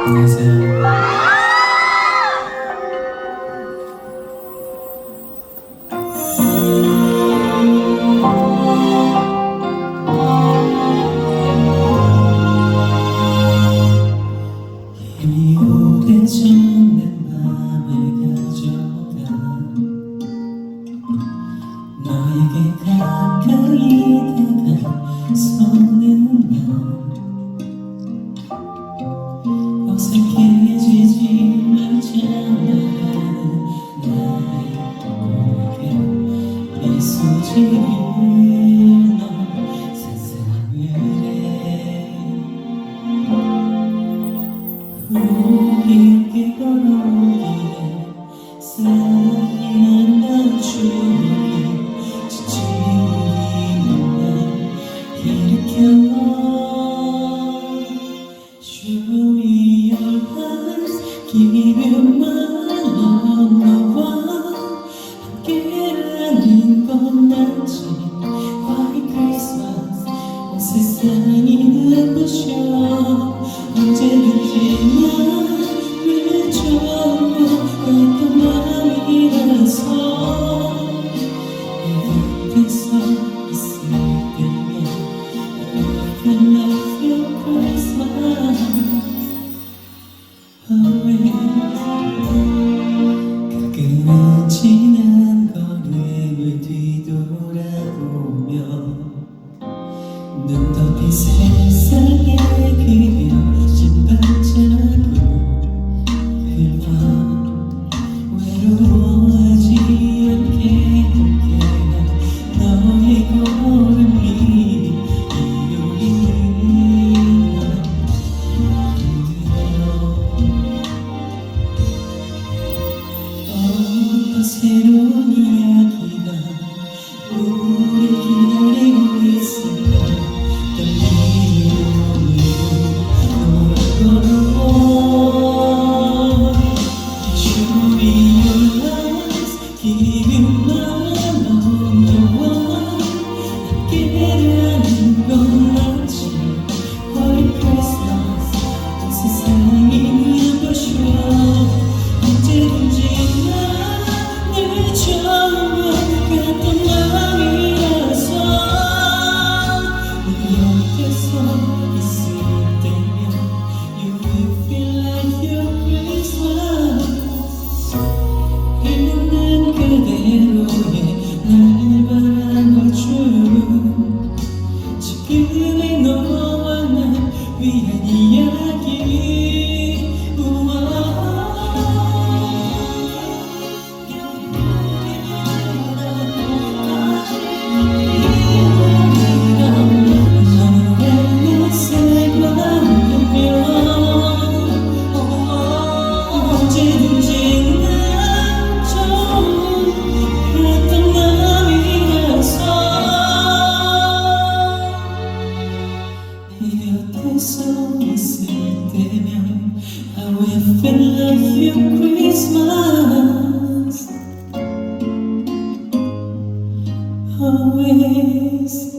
안녕하세요. 이 오래전 내 맘을 가져가 너에게 가까이 다가서는 난 어색해지지 말잖아. 나의 고개 미소 지은 너 세상을 해. 우리 함께 걸어오기에 쌓인 난 추억이 지치는 날 일으켜. Show me your eyes, give my love. 너와 함께라는 건 맞지. White Christmas 온 세상이 눈부셔. 언제든지 나를 전부했던 마음이라서 내 곁에서 있을 때면 I feel like your Christmas. 가끔은 지난 걸음을 뒤돌아보며 눈 덮인 세상에 그려진 발자국 흘러 외로워하지 않게 함께한 너의 걸음이 이루리는 날 어떤 새로운 이야기가 우리 기다리고 있을까. 지금의 너와 나 위한 이야기. 곁에서 있을 때면 I will feel like your Christmas always.